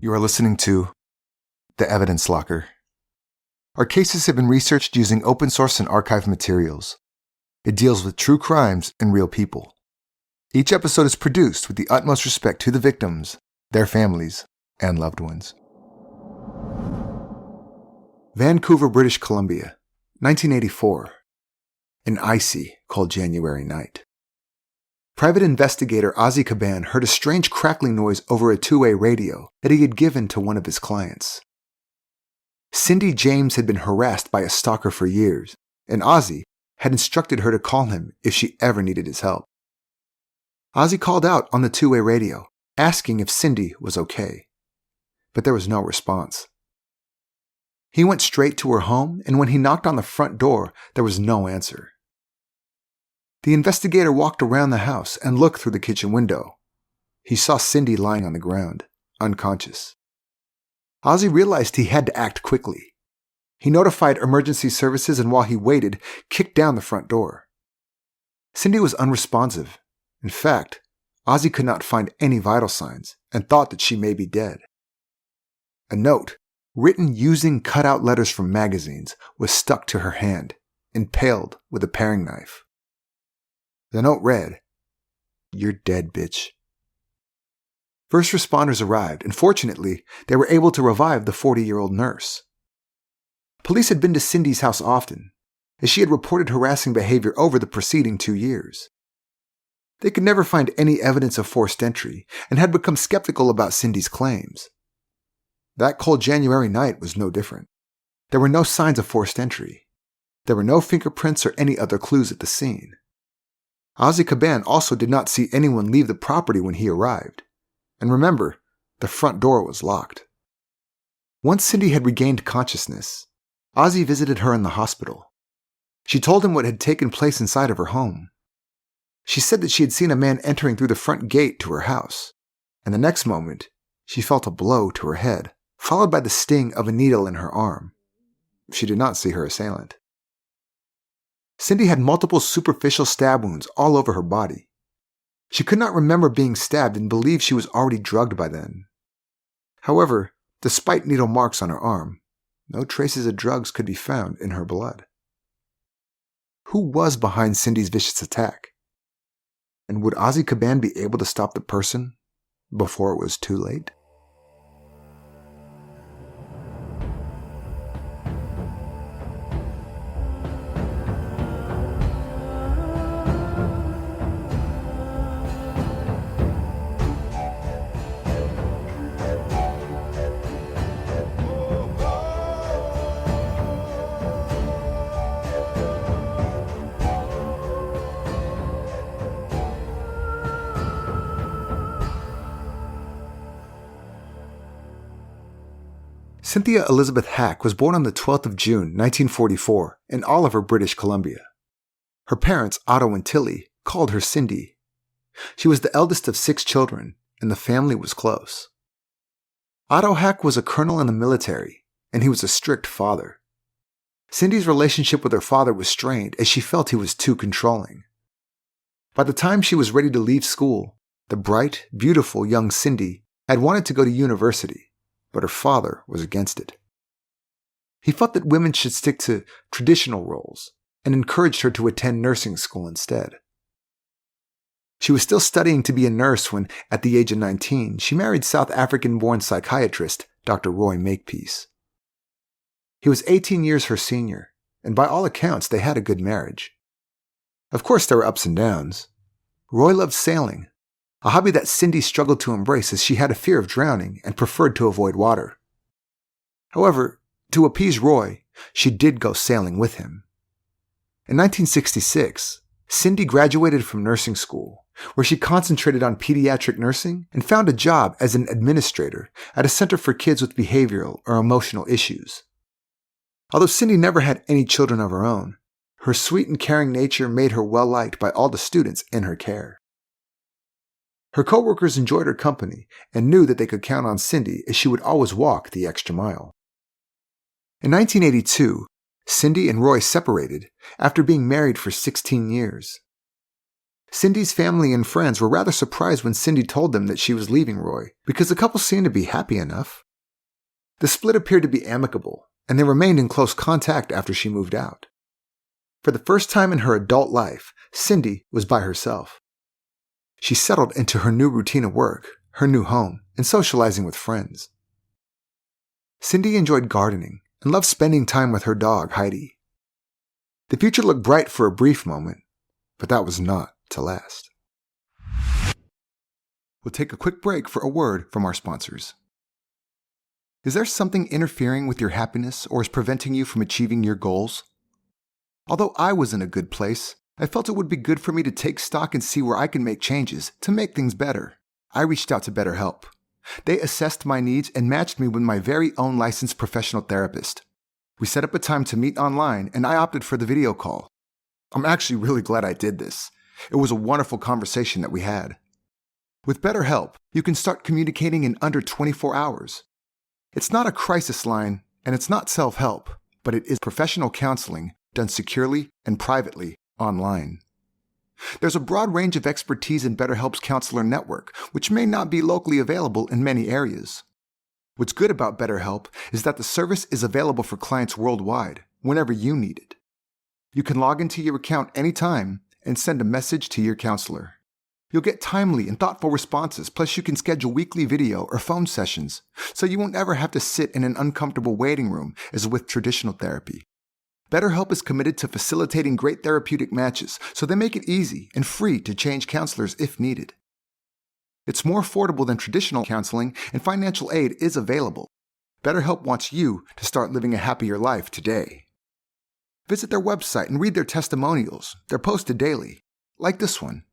You are listening to The Evidence Locker. Our cases have been researched using open source and archived materials. It deals with true crimes and real people. Each episode is produced with the utmost respect to the victims, their families, and loved ones. Vancouver, British Columbia, 1984. An icy, cold January night. Private investigator Ozzy Caban heard a strange crackling noise over a two-way radio that he had given to one of his clients. Cindy James had been harassed by a stalker for years, and Ozzy had instructed her to call him if she ever needed his help. Ozzy called out on the two-way radio, asking if Cindy was okay, but there was no response. He went straight to her home, and when he knocked on the front door, there was no answer. The investigator walked around the house and looked through the kitchen window. He saw Cindy lying on the ground, unconscious. Ozzy realized he had to act quickly. He notified emergency services and while he waited, kicked down the front door. Cindy was unresponsive. In fact, Ozzy could not find any vital signs and thought that she may be dead. A note, written using cutout letters from magazines, was stuck to her hand, impaled with a paring knife. The note read, "You're dead, bitch." First responders arrived, and fortunately, they were able to revive the 40-year-old nurse. Police had been to Cindy's house often, as she had reported harassing behavior over the preceding 2 years. They could never find any evidence of forced entry, and had become skeptical about Cindy's claims. That cold January night was no different. There were no signs of forced entry. There were no fingerprints or any other clues at the scene. Ozzy Caban also did not see anyone leave the property when he arrived. And remember, the front door was locked. Once Cindy had regained consciousness, Ozzy visited her in the hospital. She told him what had taken place inside of her home. She said that she had seen a man entering through the front gate to her house, and the next moment, she felt a blow to her head, followed by the sting of a needle in her arm. She did not see her assailant. Cindy had multiple superficial stab wounds all over her body. She could not remember being stabbed and believed she was already drugged by then. However, despite needle marks on her arm, no traces of drugs could be found in her blood. Who was behind Cindy's vicious attack? And would Ozzy Caban be able to stop the person before it was too late? Cynthia Elizabeth Hack was born on the 12th of June, 1944, in Oliver, British Columbia. Her parents, Otto and Tilly, called her Cindy. She was the eldest of 6 children, and the family was close. Otto Hack was a colonel in the military, and he was a strict father. Cindy's relationship with her father was strained as she felt he was too controlling. By the time she was ready to leave school, the bright, beautiful young Cindy had wanted to go to university, but her father was against it. He felt that women should stick to traditional roles and encouraged her to attend nursing school instead. She was still studying to be a nurse when, at the age of 19, she married South African-born psychiatrist Dr. Roy Makepeace. He was 18 years her senior, and by all accounts they had a good marriage. Of course there were ups and downs. Roy loved sailing, a hobby that Cindy struggled to embrace as she had a fear of drowning and preferred to avoid water. However, to appease Roy, she did go sailing with him. In 1966, Cindy graduated from nursing school, where she concentrated on pediatric nursing and found a job as an administrator at a center for kids with behavioral or emotional issues. Although Cindy never had any children of her own, her sweet and caring nature made her well-liked by all the students in her care. Her coworkers enjoyed her company and knew that they could count on Cindy as she would always walk the extra mile. In 1982, Cindy and Roy separated after being married for 16 years. Cindy's family and friends were rather surprised when Cindy told them that she was leaving Roy, because the couple seemed to be happy enough. The split appeared to be amicable, and they remained in close contact after she moved out. For the first time in her adult life, Cindy was by herself. She settled into her new routine of work, her new home, and socializing with friends. Cindy enjoyed gardening and loved spending time with her dog, Heidi. The future looked bright for a brief moment, but that was not to last. We'll take a quick break for a word from our sponsors. Is there something interfering with your happiness or is preventing you from achieving your goals? Although I was in a good place, I felt it would be good for me to take stock and see where I can make changes to make things better. I reached out to BetterHelp. They assessed my needs and matched me with my very own licensed professional therapist. We set up a time to meet online and I opted for the video call. I'm actually really glad I did this. It was a wonderful conversation that we had. With BetterHelp, you can start communicating in under 24 hours. It's not a crisis line and it's not self-help, but it is professional counseling done securely and privately online. There's a broad range of expertise in BetterHelp's counselor network, which may not be locally available in many areas. What's good about BetterHelp is that the service is available for clients worldwide, whenever you need it. You can log into your account anytime and send a message to your counselor. You'll get timely and thoughtful responses, plus you can schedule weekly video or phone sessions, so you won't ever have to sit in an uncomfortable waiting room as with traditional therapy. BetterHelp is committed to facilitating great therapeutic matches, so they make it easy and free to change counselors if needed. It's more affordable than traditional counseling, and financial aid is available. BetterHelp wants you to start living a happier life today. Visit their website and read their testimonials. They're posted daily, like this one.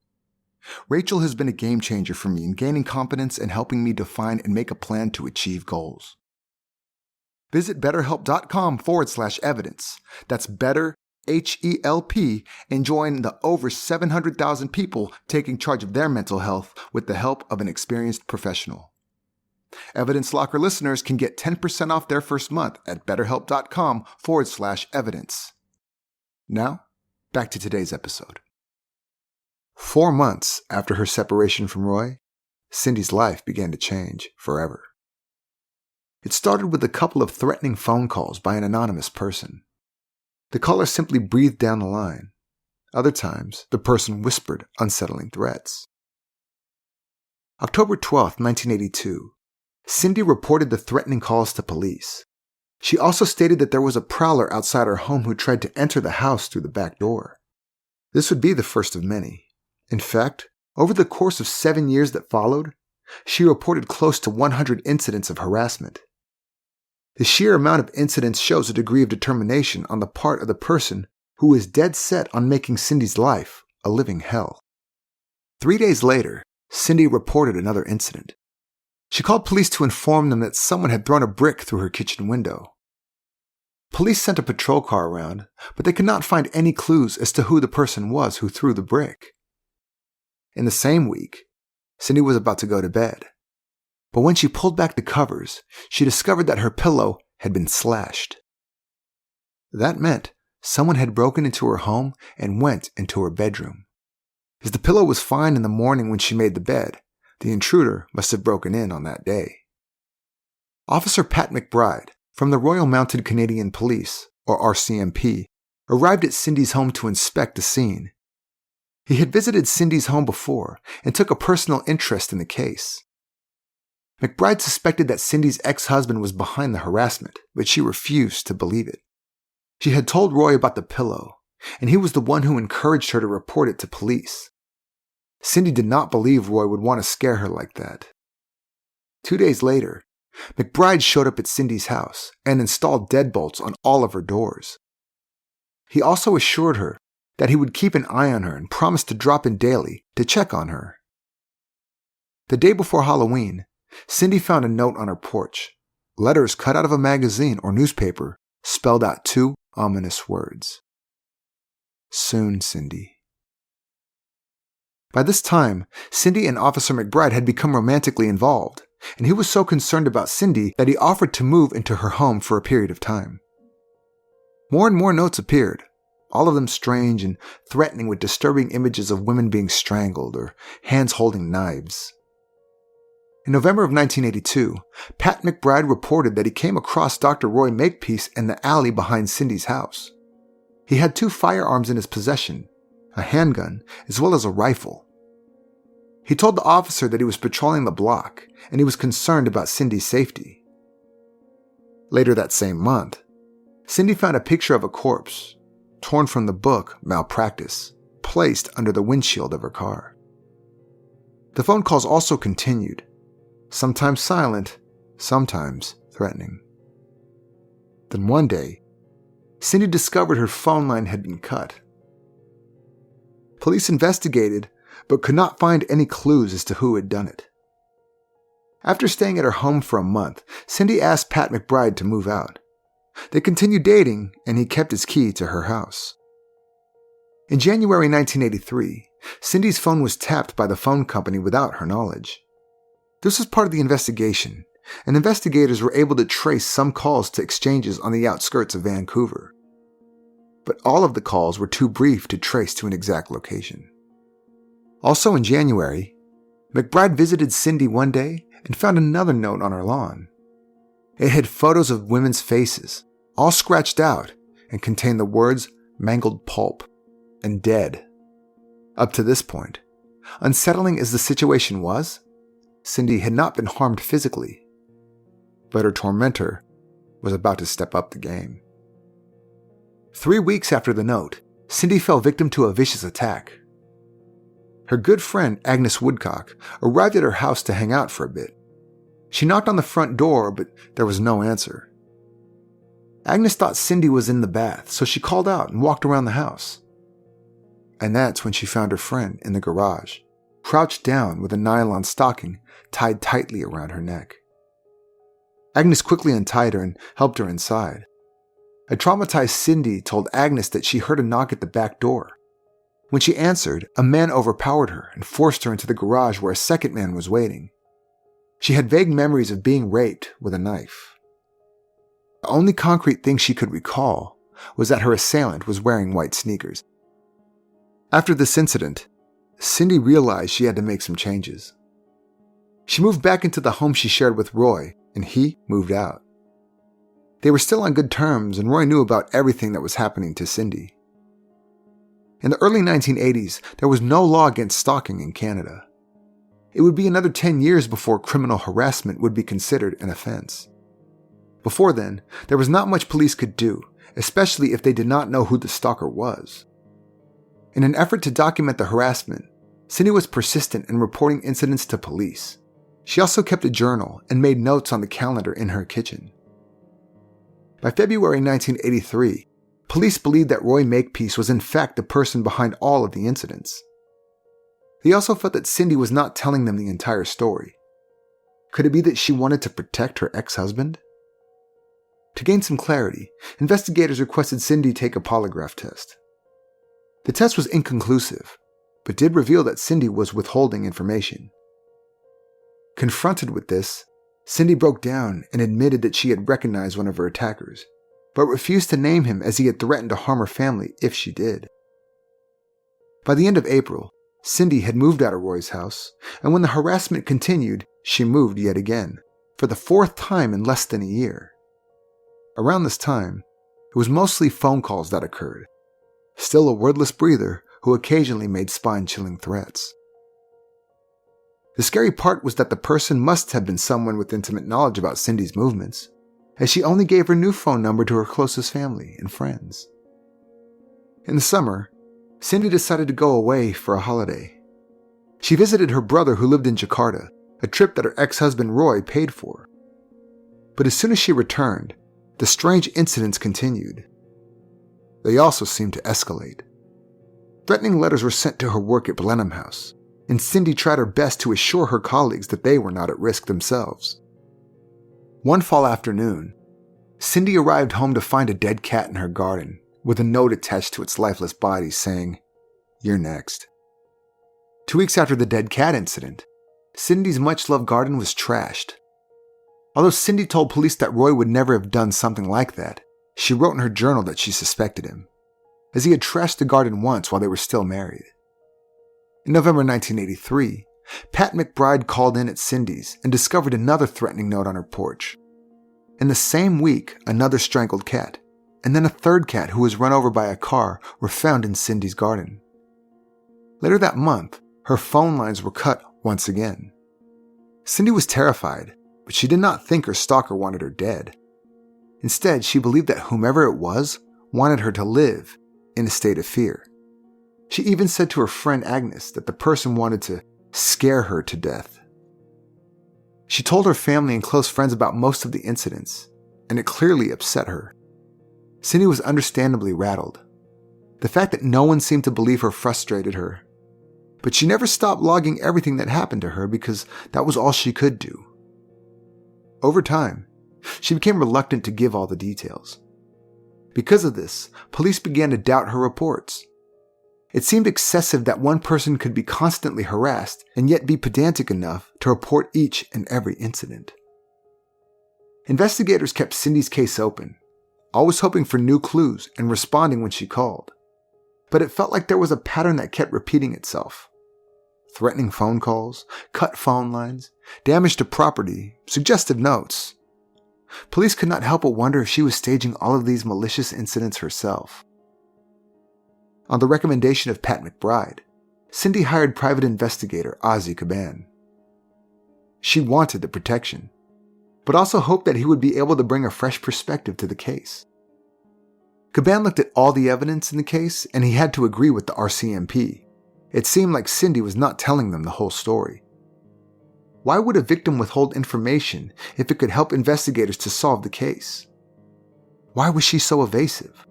Rachel has been a game changer for me in gaining confidence and helping me define and make a plan to achieve goals. Visit betterhelp.com/evidence. That's better, HELP, and join the over 700,000 people taking charge of their mental health with the help of an experienced professional. Evidence Locker listeners can get 10% off their first month at betterhelp.com/evidence. Now, back to today's episode. 4 months after her separation from Roy, Cindy's life began to change forever. It started with a couple of threatening phone calls by an anonymous person. The caller simply breathed down the line. Other times, the person whispered unsettling threats. October 12, 1982, Cindy reported the threatening calls to police. She also stated that there was a prowler outside her home who tried to enter the house through the back door. This would be the first of many. In fact, over the course of 7 years that followed, she reported close to 100 incidents of harassment. The sheer amount of incidents shows a degree of determination on the part of the person who is dead set on making Cindy's life a living hell. 3 days later, Cindy reported another incident. She called police to inform them that someone had thrown a brick through her kitchen window. Police sent a patrol car around, but they could not find any clues as to who the person was who threw the brick. In the same week, Cindy was about to go to bed. But when she pulled back the covers, she discovered that her pillow had been slashed. That meant someone had broken into her home and went into her bedroom. As the pillow was fine in the morning when she made the bed, the intruder must have broken in on that day. Officer Pat Mcbride, from the Royal Mounted Canadian Police, or RCMP, arrived at Cindy's home to inspect the scene. He had visited Cindy's home before and took a personal interest in the case. Mcbride suspected that Cindy's ex-husband was behind the harassment, but she refused to believe it. She had told Roy about the pillow, and he was the one who encouraged her to report it to police. Cindy did not believe Roy would want to scare her like that. 2 days later, Mcbride showed up at Cindy's house and installed deadbolts on all of her doors. He also assured her that he would keep an eye on her and promised to drop in daily to check on her. The day before Halloween, Cindy found a note on her porch. Letters cut out of a magazine or newspaper spelled out 2 ominous words. Soon, Cindy. By this time, Cindy and Officer Mcbride had become romantically involved, and he was so concerned about Cindy that he offered to move into her home for a period of time. More and more notes appeared, all of them strange and threatening with disturbing images of women being strangled or hands holding knives. In November of 1982, Pat Mcbride reported that he came across Dr. Roy Makepeace in the alley behind Cindy's house. He had 2 firearms in his possession, a handgun as well as a rifle. He told the officer that he was patrolling the block and he was concerned about Cindy's safety. Later that same month, Cindy found a picture of a corpse, torn from the book Malpractice, placed under the windshield of her car. The phone calls also continued, sometimes silent, sometimes threatening. Then one day, Cindy discovered her phone line had been cut. Police investigated, but could not find any clues as to who had done it. After staying at her home for a month, Cindy asked Pat Mcbride to move out. They continued dating, and he kept his key to her house. In January 1983, Cindy's phone was tapped by the phone company without her knowledge. This was part of the investigation, and investigators were able to trace some calls to exchanges on the outskirts of Vancouver. But all of the calls were too brief to trace to an exact location. Also in January, Mcbride visited Cindy one day and found another note on her lawn. It had photos of women's faces, all scratched out, and contained the words mangled pulp and dead. Up to this point, unsettling as the situation was, Cindy had not been harmed physically, but her tormentor was about to step up the game. 3 weeks after the note, Cindy fell victim to a vicious attack. Her good friend, Agnes Woodcock, arrived at her house to hang out for a bit. She knocked on the front door, but there was no answer. Agnes thought Cindy was in the bath, so she called out and walked around the house. And that's when she found her friend in the garage, crouched down with a nylon stocking tied tightly around her neck. Agnes quickly untied her and helped her inside. A traumatized Cindy told Agnes that she heard a knock at the back door. When she answered, a man overpowered her and forced her into the garage where a second man was waiting. She had vague memories of being raped with a knife. The only concrete thing she could recall was that her assailant was wearing white sneakers. After this incident, Cindy realized she had to make some changes. She moved back into the home she shared with Roy, and he moved out. They were still on good terms, and Roy knew about everything that was happening to Cindy. In the early 1980s, there was no law against stalking in Canada. It would be another 10 years before criminal harassment would be considered an offense. Before then, there was not much police could do, especially if they did not know who the stalker was. In an effort to document the harassment, Cindy was persistent in reporting incidents to police. She also kept a journal and made notes on the calendar in her kitchen. By February 1983, police believed that Roy Makepeace was in fact the person behind all of the incidents. They also felt that Cindy was not telling them the entire story. Could it be that she wanted to protect her ex-husband? To gain some clarity, investigators requested Cindy take a polygraph test. The test was inconclusive, but did reveal that Cindy was withholding information. Confronted with this, Cindy broke down and admitted that she had recognized one of her attackers, but refused to name him as he had threatened to harm her family if she did. By the end of April, Cindy had moved out of Roy's house, and when the harassment continued, she moved yet again, for the 4th time in less than a year. Around this time, it was mostly phone calls that occurred, still a wordless breather who occasionally made spine-chilling threats. The scary part was that the person must have been someone with intimate knowledge about Cindy's movements, as she only gave her new phone number to her closest family and friends. In the summer, Cindy decided to go away for a holiday. She visited her brother who lived in Jakarta, a trip that her ex-husband Roy paid for. But as soon as she returned, the strange incidents continued. They also seemed to escalate. Threatening letters were sent to her work at Blenheim House, and Cindy tried her best to assure her colleagues that they were not at risk themselves. One fall afternoon, Cindy arrived home to find a dead cat in her garden, with a note attached to its lifeless body saying, "You're next." 2 weeks after the dead cat incident, Cindy's much-loved garden was trashed. Although Cindy told police that Roy would never have done something like that, she wrote in her journal that she suspected him. as he had trashed the garden once while they were still married. In November 1983, Pat Mcbride called in at Cindy's and discovered another threatening note on her porch. In the same week, another strangled cat, and then a third cat who was run over by a car were found in Cindy's garden. Later that month, her phone lines were cut once again. Cindy was terrified, but she did not think her stalker wanted her dead. Instead, she believed that whomever it was wanted her to live in a state of fear. She even said to her friend Agnes that the person wanted to scare her to death. She told her family and close friends about most of the incidents, and it clearly upset her. Cindy was understandably rattled. The fact that no one seemed to believe her frustrated her. But she never stopped logging everything that happened to her because that was all she could do. Over time, she became reluctant to give all the details. Because of this, police began to doubt her reports. It seemed excessive that one person could be constantly harassed and yet be pedantic enough to report each and every incident. Investigators kept Cindy's case open, always hoping for new clues and responding when she called. But it felt like there was a pattern that kept repeating itself. Threatening phone calls, cut phone lines, damage to property, suggestive notes. Police could not help but wonder if she was staging all of these malicious incidents herself. On the recommendation of Pat Mcbride, Cindy hired private investigator Ozzy Caban. She wanted the protection, but also hoped that he would be able to bring a fresh perspective to the case. Caban looked at all the evidence in the case, and he had to agree with the RCMP. It seemed like Cindy was not telling them the whole story. Why would a victim withhold information if it could help investigators to solve the case? Why was she so evasive?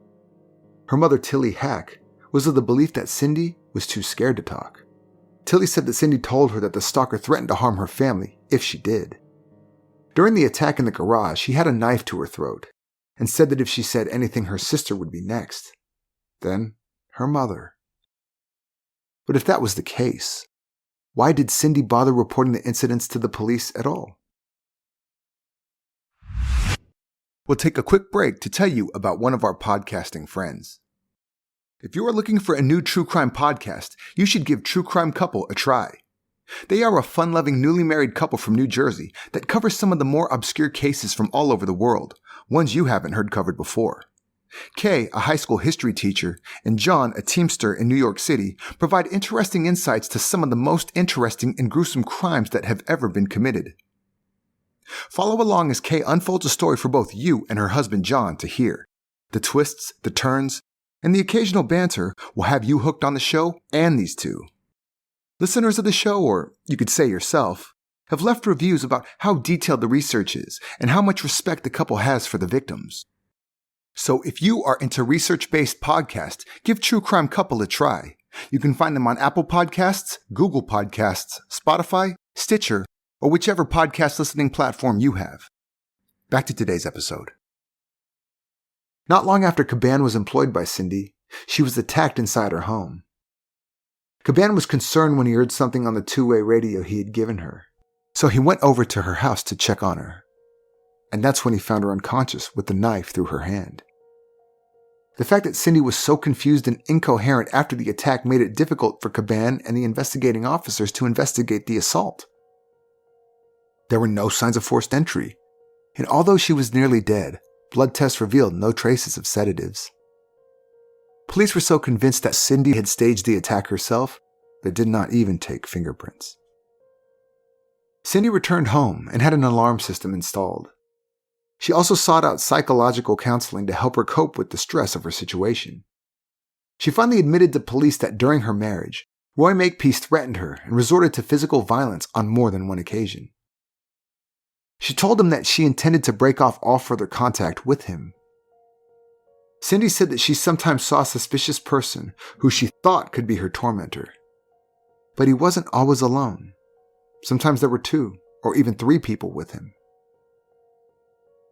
Her mother, Tilly Hack, was of the belief that Cindy was too scared to talk. Tilly said that Cindy told her that the stalker threatened to harm her family if she did. During the attack in the garage, he had a knife to her throat and said that if she said anything, her sister would be next. Then, her mother. But if that was the case, why did Cindy bother reporting the incidents to the police at all? We'll take a quick break to tell you about one of our podcasting friends. If you are looking for a new true crime podcast, you should give True Crime Couple a try. They are a fun-loving newly married couple from New Jersey that covers some of the more obscure cases from all over the world, ones you haven't heard covered before. Kay, a high school history teacher, and John, a teamster in New York City, provide interesting insights to some of the most interesting and gruesome crimes that have ever been committed. Follow along as Kay unfolds a story for both you and her husband John to hear. The twists, the turns, and the occasional banter will have you hooked on the show and these two. Listeners of the show, or you could say yourself, have left reviews about how detailed the research is and how much respect the couple has for the victims. So if you are into research-based podcasts, give True Crime Couple a try. You can find them on Apple Podcasts, Google Podcasts, Spotify, Stitcher, or whichever podcast listening platform you have. Back to today's episode. Not long after Caban was employed by Cindy, she was attacked inside her home. Caban was concerned when he heard something on the two-way radio he had given her, so he went over to her house to check on her. And that's when he found her unconscious with the knife through her hand. The fact that Cindy was so confused and incoherent after the attack made it difficult for Caban and the investigating officers to investigate the assault. There were no signs of forced entry, and although she was nearly dead, blood tests revealed no traces of sedatives. Police were so convinced that Cindy had staged the attack herself, they did not even take fingerprints. Cindy returned home and had an alarm system installed. She also sought out psychological counseling to help her cope with the stress of her situation. She finally admitted to police that during her marriage, Roy Makepeace threatened her and resorted to physical violence on more than one occasion. She told him that she intended to break off all further contact with him. Cindy said that she sometimes saw a suspicious person who she thought could be her tormentor. But he wasn't always alone. Sometimes there were 2 or even 3 people with him.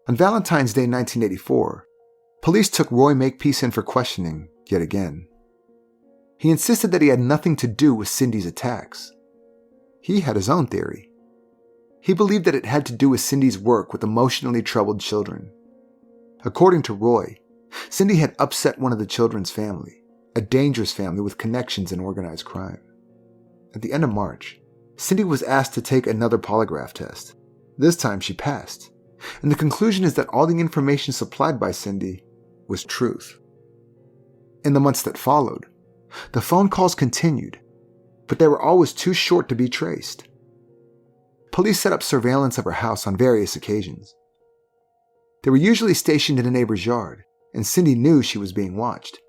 On Valentine's Day 1984, police took Roy Makepeace in for questioning yet again. He insisted that he had nothing to do with Cindy's attacks. He had his own theory. He believed that it had to do with Cindy's work with emotionally troubled children. According to Roy, Cindy had upset one of the children's family, a dangerous family with connections in organized crime. At the end of March, Cindy was asked to take another polygraph test. This time she passed, and the conclusion is that all the information supplied by Cindy was truth. In the months that followed, the phone calls continued, but they were always too short to be traced. Police set up surveillance of her house on various occasions. They were usually stationed in a neighbor's yard, and Cindy knew she was being watched.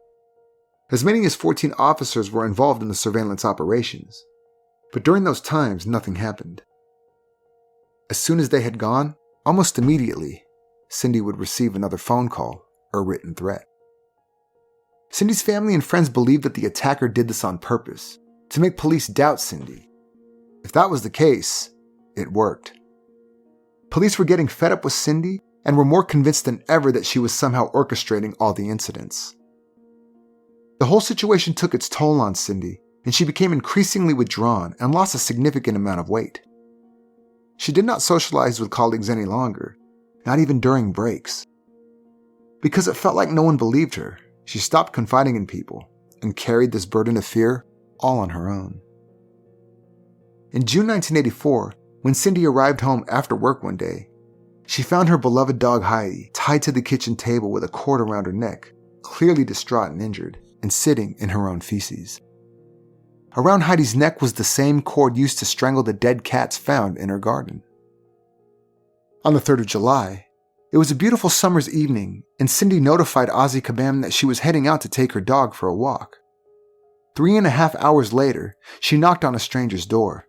As many as 14 officers were involved in the surveillance operations, but during those times nothing happened. As soon as they had gone, almost immediately, Cindy would receive another phone call or written threat. Cindy's family and friends believed that the attacker did this on purpose, to make police doubt Cindy. If that was the case, it worked. Police were getting fed up with Cindy and were more convinced than ever that she was somehow orchestrating all the incidents. The whole situation took its toll on Cindy, and she became increasingly withdrawn and lost a significant amount of weight. She did not socialize with colleagues any longer, not even during breaks. Because it felt like no one believed her, she stopped confiding in people and carried this burden of fear all on her own. In June 1984, when Cindy arrived home after work one day, she found her beloved dog Heidi tied to the kitchen table with a cord around her neck, clearly distraught and injured, and sitting in her own feces. Around Heidi's neck was the same cord used to strangle the dead cats found in her garden. On the 3rd of July, it was a beautiful summer's evening, and Cindy notified Ozzy Kabam that she was heading out to take her dog for a walk. 3.5 hours later, she knocked on a stranger's door.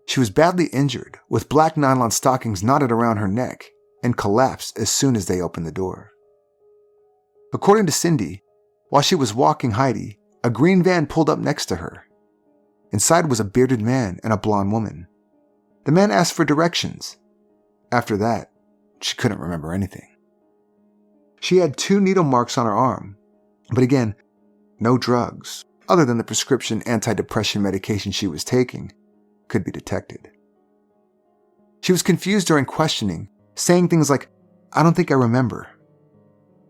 She was badly injured, with black nylon stockings knotted around her neck, and collapsed as soon as they opened the door. According to Cindy, while she was walking Heidi, a green van pulled up next to her. Inside was a bearded man and a blonde woman. The man asked for directions. After that, she couldn't remember anything. She had 2 needle marks on her arm, but again, no drugs, other than the prescription antidepressant medication she was taking, could be detected. She was confused during questioning, saying things like, "I don't think I remember."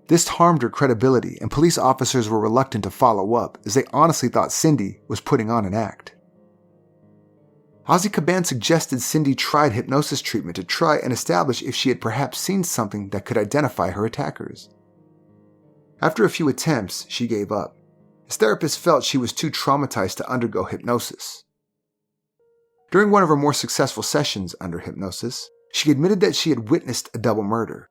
This harmed her credibility, and police officers were reluctant to follow up as they honestly thought Cindy was putting on an act. Ozzy Kabam suggested Cindy tried hypnosis treatment to try and establish if she had perhaps seen something that could identify her attackers. After a few attempts, she gave up. His therapist felt she was too traumatized to undergo hypnosis. During one of her more successful sessions under hypnosis, she admitted that she had witnessed a double murder,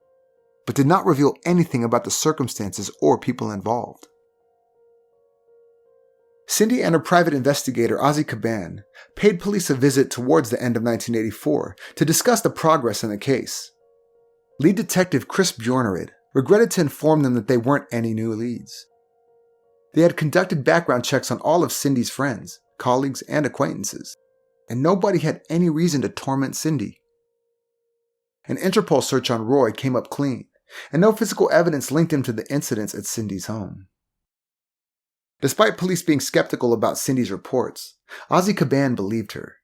but did not reveal anything about the circumstances or people involved. Cindy and her private investigator, Ozzy Kabam, paid police a visit towards the end of 1984 to discuss the progress in the case. Lead detective Chris Bjornerud regretted to inform them that they weren't any new leads. They had conducted background checks on all of Cindy's friends, colleagues, and acquaintances, and nobody had any reason to torment Cindy. An Interpol search on Roy came up clean, and no physical evidence linked him to the incidents at Cindy's home. Despite police being skeptical about Cindy's reports, Ozzy Kabam believed her.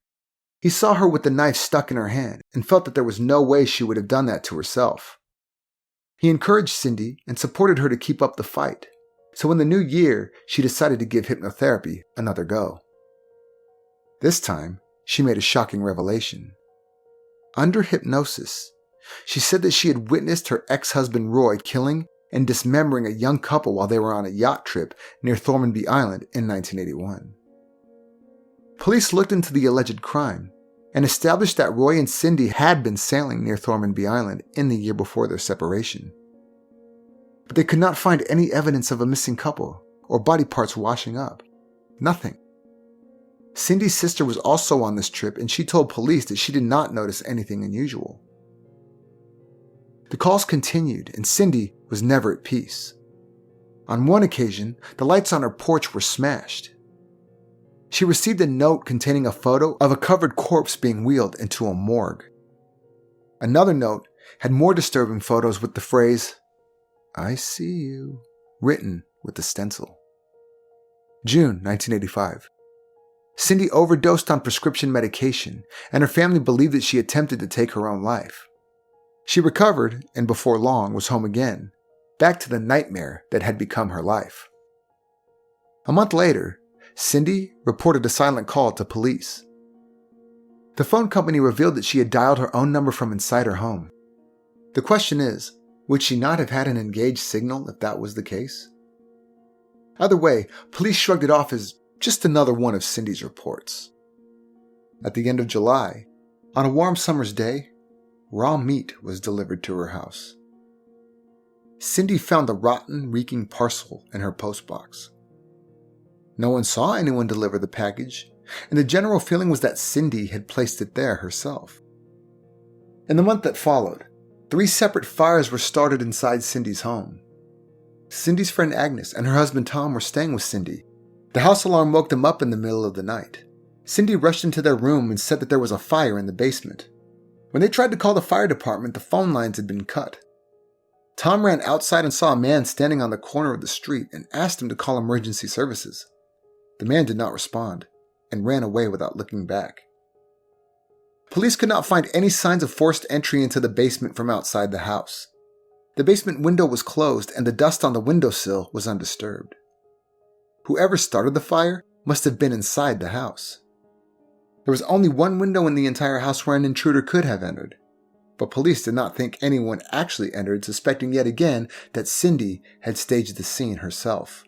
He saw her with the knife stuck in her hand and felt that there was no way she would have done that to herself. He encouraged Cindy and supported her to keep up the fight, so in the new year, she decided to give hypnotherapy another go. This time, she made a shocking revelation. Under hypnosis, she said that she had witnessed her ex-husband Roy killing and dismembering a young couple while they were on a yacht trip near Thormanby Island in 1981. Police looked into the alleged crime and established that Roy and Cindy had been sailing near Thormanby Island in the year before their separation. But they could not find any evidence of a missing couple or body parts washing up. Nothing. Cindy's sister was also on this trip, and she told police that she did not notice anything unusual. The calls continued, and Cindy was never at peace. On one occasion, the lights on her porch were smashed. She received a note containing a photo of a covered corpse being wheeled into a morgue. Another note had more disturbing photos with the phrase, "I see you," written with a stencil. June 1985. Cindy overdosed on prescription medication, and her family believed that she attempted to take her own life. She recovered, and before long was home again, back to the nightmare that had become her life. A month later, Cindy reported a silent call to police. The phone company revealed that she had dialed her own number from inside her home. The question is, would she not have had an engaged signal if that was the case? Either way, police shrugged it off as just another one of Cindy's reports. At the end of July, on a warm summer's day, raw meat was delivered to her house. Cindy found the rotten, reeking parcel in her postbox. No one saw anyone deliver the package, and the general feeling was that Cindy had placed it there herself. In the month that followed, 3 separate fires were started inside Cindy's home. Cindy's friend Agnes and her husband Tom were staying with Cindy. The house alarm woke them up in the middle of the night. Cindy rushed into their room and said that there was a fire in the basement. When they tried to call the fire department, the phone lines had been cut. Tom ran outside and saw a man standing on the corner of the street and asked him to call emergency services. The man did not respond and ran away without looking back. Police could not find any signs of forced entry into the basement from outside the house. The basement window was closed and the dust on the windowsill was undisturbed. Whoever started the fire must have been inside the house. There was only one window in the entire house where an intruder could have entered, but police did not think anyone actually entered, suspecting yet again that Cindy had staged the scene herself.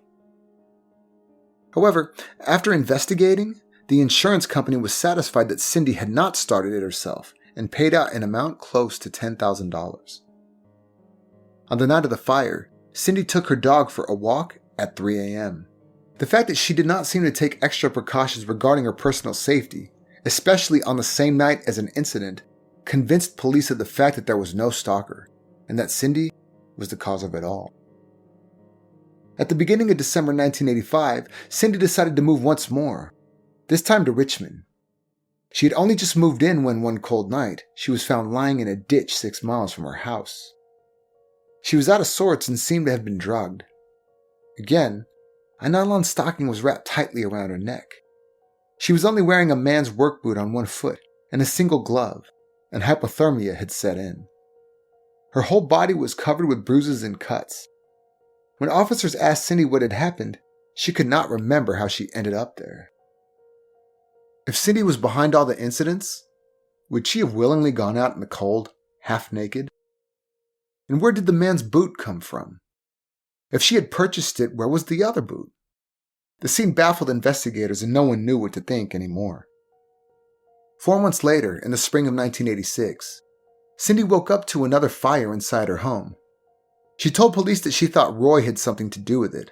However, after investigating, the insurance company was satisfied that Cindy had not started it herself and paid out an amount close to $10,000. On the night of the fire, Cindy took her dog for a walk at 3 a.m. The fact that she did not seem to take extra precautions regarding her personal safety, especially on the same night as an incident, convinced police of the fact that there was no stalker and that Cindy was the cause of it all. At the beginning of December 1985, Cindy decided to move once more, this time to Richmond. She had only just moved in when one cold night, she was found lying in a ditch 6 miles from her house. She was out of sorts and seemed to have been drugged. Again, a nylon stocking was wrapped tightly around her neck. She was only wearing a man's work boot on one foot and a single glove, and hypothermia had set in. Her whole body was covered with bruises and cuts. When officers asked Cindy what had happened, she could not remember how she ended up there. If Cindy was behind all the incidents, would she have willingly gone out in the cold, half naked? And where did the man's boot come from? If she had purchased it, where was the other boot? The scene baffled investigators and no one knew what to think anymore. 4 months later, in the spring of 1986, Cindy woke up to another fire inside her home. She told police that she thought Roy had something to do with it.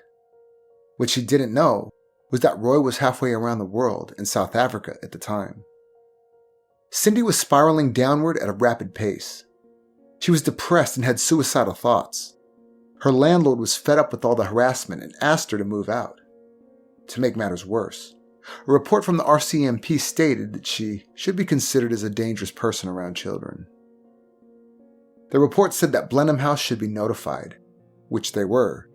What she didn't know was that Roy was halfway around the world in South Africa at the time. Cindy was spiraling downward at a rapid pace. She was depressed and had suicidal thoughts. Her landlord was fed up with all the harassment and asked her to move out. To make matters worse, a report from the RCMP stated that she should be considered as a dangerous person around children. The report said that Blenheim House should be notified, which they were,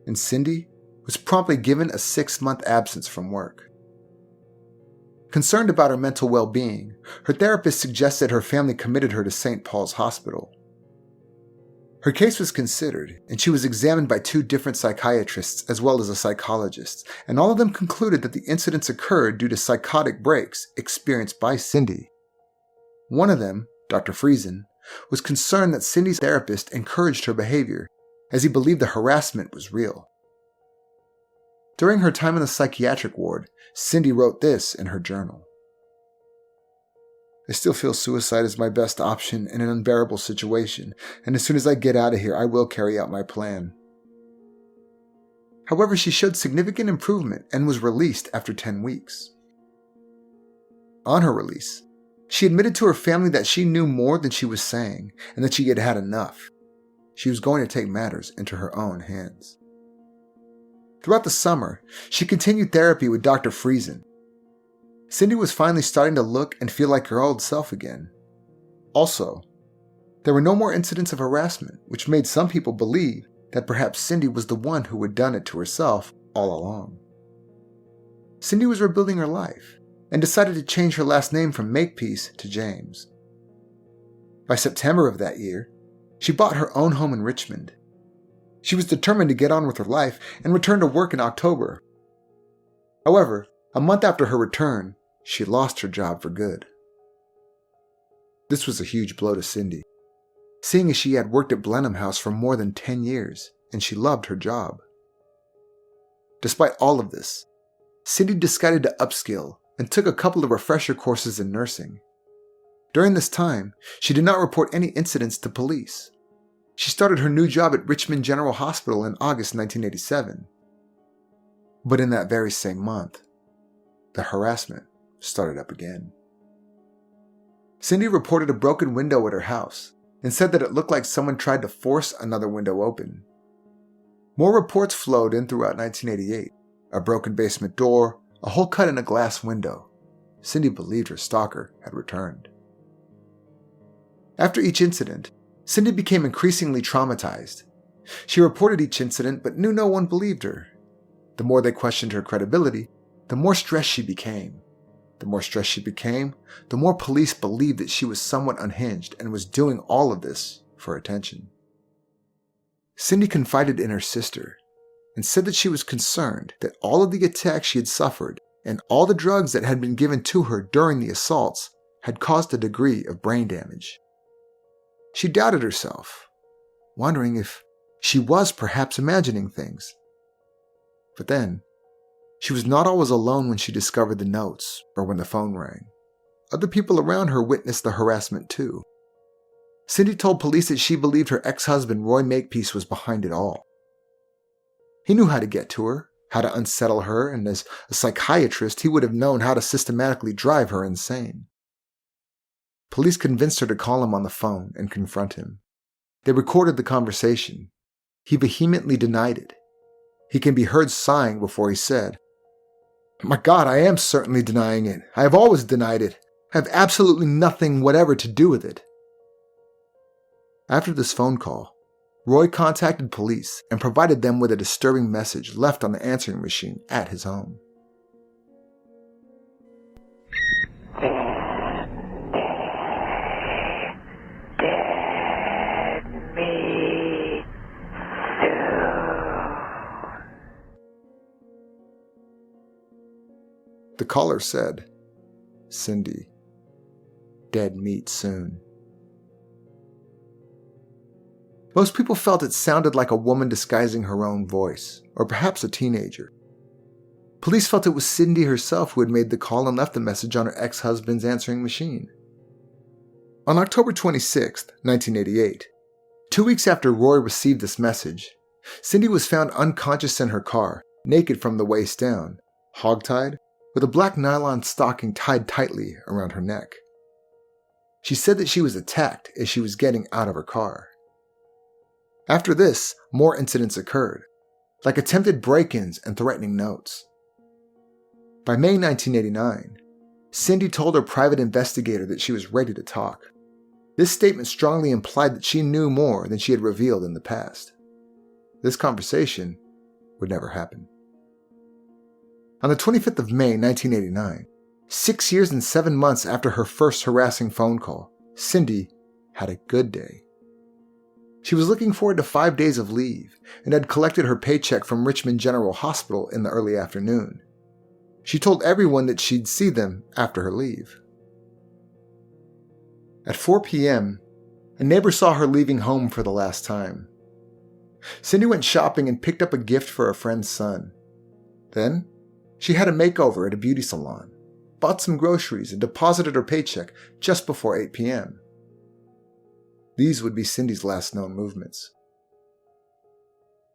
and Cindy was promptly given a 6-month absence from work. Concerned about her mental well-being, her therapist suggested her family committed her to St. Paul's Hospital. Her case was considered, and she was examined by 2 different psychiatrists as well as a psychologist, and all of them concluded that the incidents occurred due to psychotic breaks experienced by Cindy. One of them, Dr. Friesen, was concerned that Cindy's therapist encouraged her behavior, as he believed the harassment was real. During her time in the psychiatric ward, Cindy wrote this in her journal. I still feel suicide is my best option in an unbearable situation, and as soon as I get out of here, I will carry out my plan. However, she showed significant improvement and was released after 10 weeks. On her release, she admitted to her family that she knew more than she was saying, and that she had had enough. She was going to take matters into her own hands. Throughout the summer, she continued therapy with Dr. Friesen. Cindy was finally starting to look and feel like her old self again. Also, there were no more incidents of harassment, which made some people believe that perhaps Cindy was the one who had done it to herself all along. Cindy was rebuilding her life and decided to change her last name from Makepeace to James. By September of that year, she bought her own home in Richmond. She was determined to get on with her life and returned to work in October. However, a month after her return, she lost her job for good. This was a huge blow to Cindy, seeing as she had worked at Blenheim House for more than 10 years and she loved her job. Despite all of this, Cindy decided to upskill and took a couple of refresher courses in nursing. During this time, she did not report any incidents to police. She started her new job at Richmond General Hospital in August 1987. But in that very same month, the harassment started up again. Cindy reported a broken window at her house and said that it looked like someone tried to force another window open. More reports flowed in throughout 1988. A broken basement door, a hole cut in a glass window. Cindy believed her stalker had returned. After each incident, Cindy became increasingly traumatized. She reported each incident but knew no one believed her. The more they questioned her credibility, the more stressed she became. The more stressed she became, the more police believed that she was somewhat unhinged and was doing all of this for attention. Cindy confided in her sister and said that she was concerned that all of the attacks she had suffered and all the drugs that had been given to her during the assaults had caused a degree of brain damage. She doubted herself, wondering if she was perhaps imagining things. But then, she was not always alone when she discovered the notes or when the phone rang. Other people around her witnessed the harassment too. Cindy told police that she believed her ex-husband Roy Makepeace was behind it all. He knew how to get to her, how to unsettle her, and as a psychiatrist, he would have known how to systematically drive her insane. Police convinced her to call him on the phone and confront him. They recorded the conversation. He vehemently denied it. He can be heard sighing before he said, "My God, I am certainly denying it. I have always denied it. I have absolutely nothing whatever to do with it." After this phone call, Roy contacted police and provided them with a disturbing message left on the answering machine at his home. The caller said, "Cindy, dead meat soon." Most people felt it sounded like a woman disguising her own voice, or perhaps a teenager. Police felt it was Cindy herself who had made the call and left the message on her ex-husband's answering machine. On October 26, 1988, 2 weeks after Roy received this message, Cindy was found unconscious in her car, naked from the waist down, hogtied, with a black nylon stocking tied tightly around her neck. She said that she was attacked as she was getting out of her car. After this, more incidents occurred, like attempted break-ins and threatening notes. By May 1989, Cindy told her private investigator that she was ready to talk. This statement strongly implied that she knew more than she had revealed in the past. This conversation would never happen. On the 25th of May 1989, 6 years and 7 months after her first harassing phone call, Cindy had a good day. She was looking forward to 5 days of leave and had collected her paycheck from Richmond General Hospital in the early afternoon. She told everyone that she'd see them after her leave. At 4 p.m., a neighbor saw her leaving home for the last time. Cindy went shopping and picked up a gift for a friend's son. Then, she had a makeover at a beauty salon, bought some groceries, and deposited her paycheck just before 8 p.m. These would be Cindy's last known movements.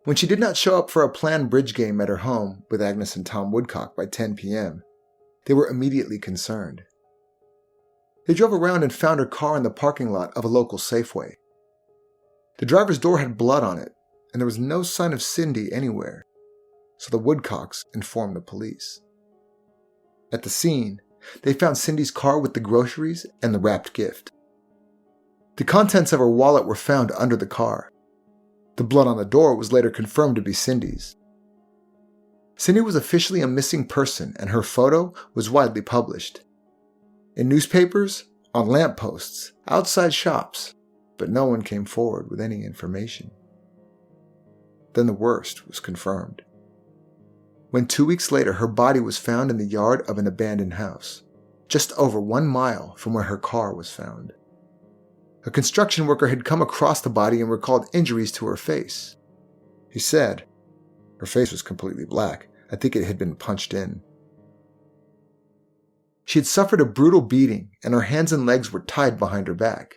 When she did not show up for a planned bridge game at her home with Agnes and Tom Woodcock by 10 p.m., they were immediately concerned. They drove around and found her car in the parking lot of a local Safeway. The driver's door had blood on it, and there was no sign of Cindy anywhere, so the Woodcocks informed the police. At the scene, they found Cindy's car with the groceries and the wrapped gift. The contents of her wallet were found under the car. The blood on the door was later confirmed to be Cindy's. Cindy was officially a missing person, and her photo was widely published. In newspapers, on lampposts, outside shops, but no one came forward with any information. Then the worst was confirmed. when 2 weeks later her body was found in the yard of an abandoned house, just over 1 mile from where her car was found. A construction worker had come across the body and recalled injuries to her face. He said, "Her face was completely black. I think it had been punched in." She had suffered a brutal beating and her hands and legs were tied behind her back.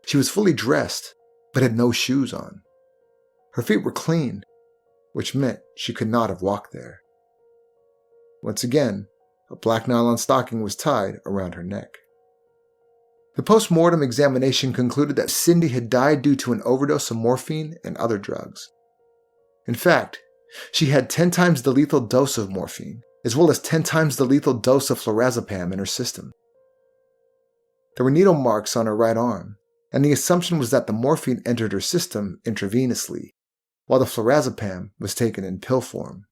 She was fully dressed, but had no shoes on. Her feet were clean, which meant she could not have walked there. Once again, a black nylon stocking was tied around her neck. The post-mortem examination concluded that Cindy had died due to an overdose of morphine and other drugs. In fact, she had 10 times the lethal dose of morphine, as well as 10 times the lethal dose of flurazepam in her system. There were needle marks on her right arm, and the assumption was that the morphine entered her system intravenously, while the flurazepam was taken in pill form.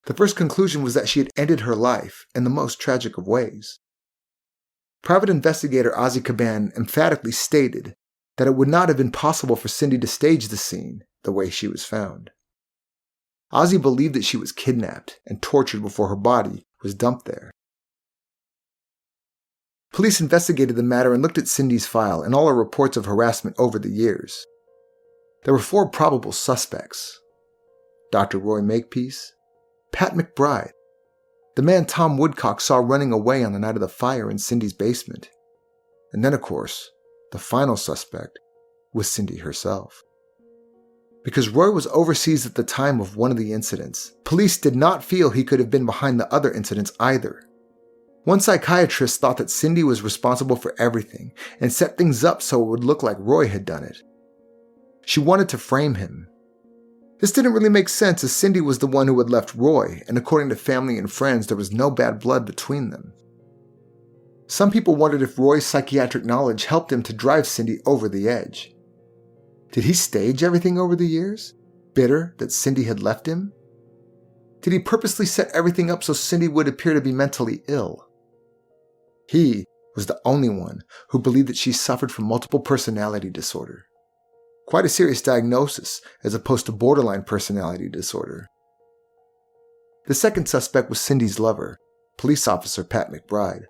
The first conclusion was that she had ended her life in the most tragic of ways. Private investigator Ozzy Caban emphatically stated that it would not have been possible for Cindy to stage the scene the way she was found. Ozzy believed that she was kidnapped and tortured before her body was dumped there. Police investigated the matter and looked at Cindy's file and all her reports of harassment over the years. There were 4 probable suspects: Dr. Roy Makepeace, Pat Mcbride, the man Tom Woodcock saw running away on the night of the fire in Cindy's basement, and then, of course, the final suspect was Cindy herself. Because Roy was overseas at the time of one of the incidents, police did not feel he could have been behind the other incidents either. One psychiatrist thought that Cindy was responsible for everything and set things up so it would look like Roy had done it. She wanted to frame him. This didn't really make sense as Cindy was the one who had left Roy, and according to family and friends, there was no bad blood between them. Some people wondered if Roy's psychiatric knowledge helped him to drive Cindy over the edge. Did he stage everything over the years, bitter that Cindy had left him? Did he purposely set everything up so Cindy would appear to be mentally ill? He was the only one who believed that she suffered from multiple personality disorder. Quite a serious diagnosis as opposed to borderline personality disorder. The second suspect was Cindy's lover, police officer Pat Mcbride.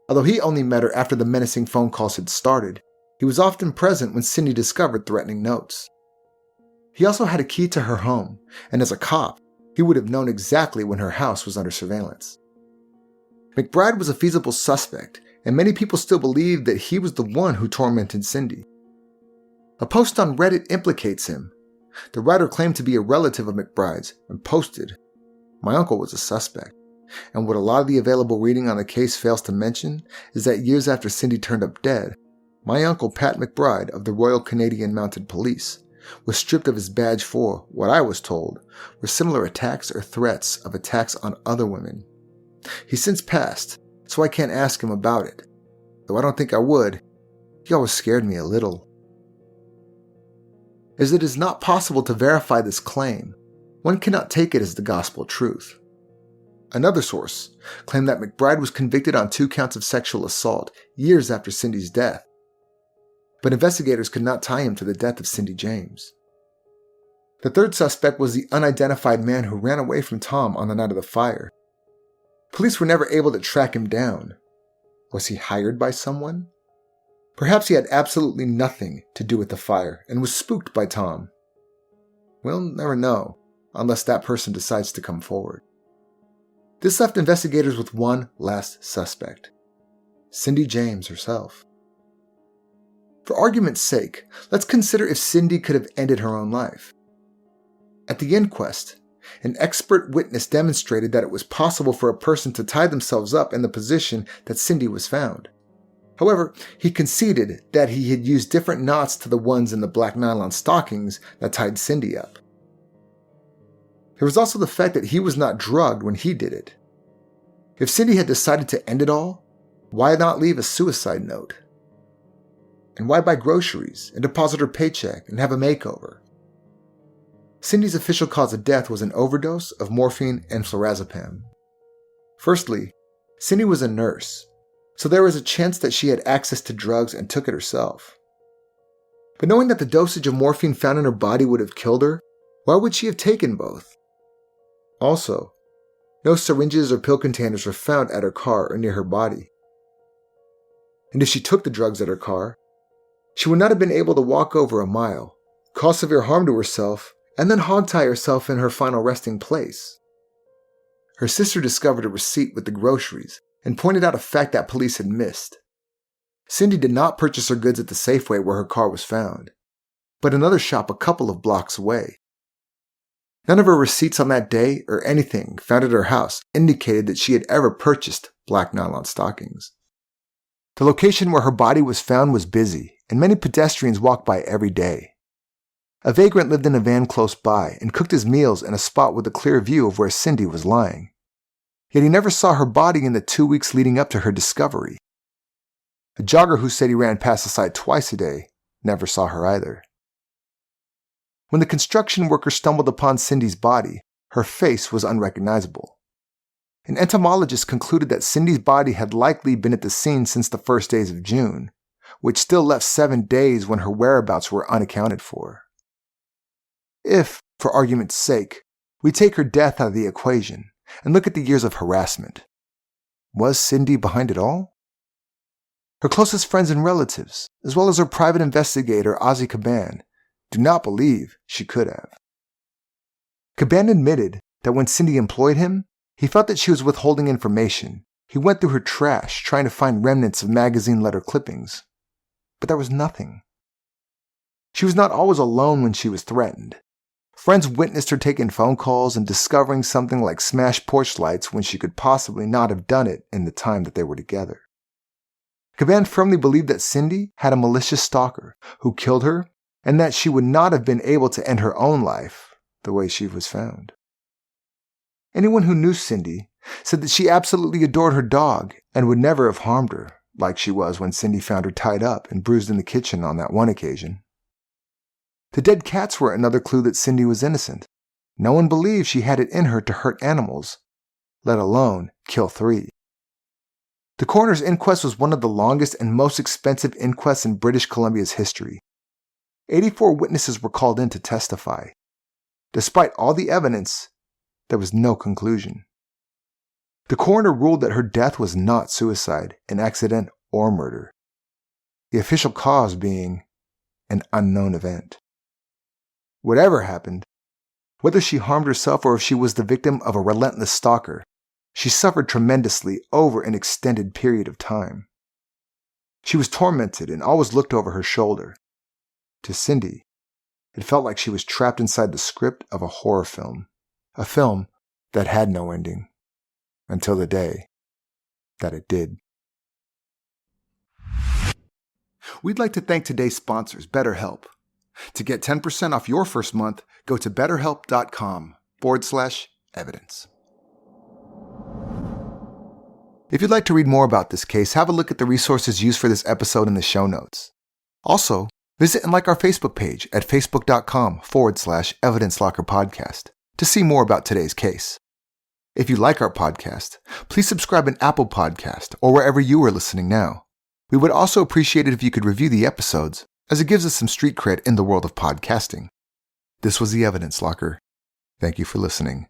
Although he only met her after the menacing phone calls had started, he was often present when Cindy discovered threatening notes. He also had a key to her home, and as a cop, he would have known exactly when her house was under surveillance. Mcbride was a feasible suspect, and many people still believed that he was the one who tormented Cindy. A post on Reddit implicates him. The writer claimed to be a relative of Mcbride's and posted, "My uncle was a suspect, and what a lot of the available reading on the case fails to mention is that years after Cindy turned up dead, my uncle Pat Mcbride of the Royal Canadian Mounted Police was stripped of his badge for, what I was told, were similar attacks or threats of attacks on other women. He's since passed, so I can't ask him about it. Though I don't think I would. He always scared me a little." As it is not possible to verify this claim, one cannot take it as the gospel truth. Another source claimed that Mcbride was convicted on 2 counts of sexual assault years after Cindy's death, but investigators could not tie him to the death of Cindy James. The third suspect was the unidentified man who ran away from Tom on the night of the fire. Police were never able to track him down. Was he hired by someone? Perhaps he had absolutely nothing to do with the fire and was spooked by Tom. We'll never know, unless that person decides to come forward. This left investigators with one last suspect: Cindy James herself. For argument's sake, let's consider if Cindy could have ended her own life. At the inquest, an expert witness demonstrated that it was possible for a person to tie themselves up in the position that Cindy was found. However, he conceded that he had used different knots to the ones in the black nylon stockings that tied Cindy up. There was also the fact that he was not drugged when he did it. If Cindy had decided to end it all, why not leave a suicide note? And why buy groceries and deposit her paycheck and have a makeover? Cindy's official cause of death was an overdose of morphine and flurazepam. Firstly, Cindy was a nurse, so there was a chance that she had access to drugs and took it herself. But knowing that the dosage of morphine found in her body would have killed her, why would she have taken both? Also, no syringes or pill containers were found at her car or near her body. And if she took the drugs at her car, she would not have been able to walk over a mile, cause severe harm to herself, and then hogtie herself in her final resting place. Her sister discovered a receipt with the groceries and pointed out a fact that police had missed. Cindy did not purchase her goods at the Safeway where her car was found, but another shop a couple of blocks away. None of her receipts on that day or anything found at her house indicated that she had ever purchased black nylon stockings. The location where her body was found was busy, and many pedestrians walked by every day. A vagrant lived in a van close by and cooked his meals in a spot with a clear view of where Cindy was lying. Yet he never saw her body in the 2 weeks leading up to her discovery. A jogger who said he ran past the site twice a day never saw her either. When the construction worker stumbled upon Cindy's body, her face was unrecognizable. An entomologist concluded that Cindy's body had likely been at the scene since the first days of June, which still left 7 days when her whereabouts were unaccounted for. If, for argument's sake, we take her death out of the equation and look at the years of harassment, was Cindy behind it all? Her closest friends and relatives, as well as her private investigator Ozzy Caban, do not believe she could have. Caban admitted that when Cindy employed him, he felt that she was withholding information. He went through her trash trying to find remnants of magazine letter clippings, but there was nothing. She was not always alone when she was threatened. Friends witnessed her taking phone calls and discovering something like smashed porch lights when she could possibly not have done it in the time that they were together. Caban firmly believed that Cindy had a malicious stalker who killed her and that she would not have been able to end her own life the way she was found. Anyone who knew Cindy said that she absolutely adored her dog and would never have harmed her like she was when Cindy found her tied up and bruised in the kitchen on that one occasion. The dead cats were another clue that Cindy was innocent. No one believed she had it in her to hurt animals, let alone kill 3. The coroner's inquest was one of the longest and most expensive inquests in British Columbia's history. 84 witnesses were called in to testify. Despite all the evidence, there was no conclusion. The coroner ruled that her death was not suicide, an accident, or murder, the official cause being an unknown event. Whatever happened, whether she harmed herself or if she was the victim of a relentless stalker, she suffered tremendously over an extended period of time. She was tormented and always looked over her shoulder. To Cindy, it felt like she was trapped inside the script of a horror film, a film that had no ending, until the day that it did. We'd like to thank today's sponsors, BetterHelp. To get 10% off your first month, go to betterhelp.com/evidence. If you'd like to read more about this case, have a look at the resources used for this episode in the show notes. Also, visit and like our Facebook page at facebook.com/Evidence Locker Podcast to see more about today's case. If you like our podcast, please subscribe in Apple Podcast or wherever you are listening now. We would also appreciate it if you could review the episodes, as it gives us some street cred in the world of podcasting. This was the Evidence Locker. Thank you for listening.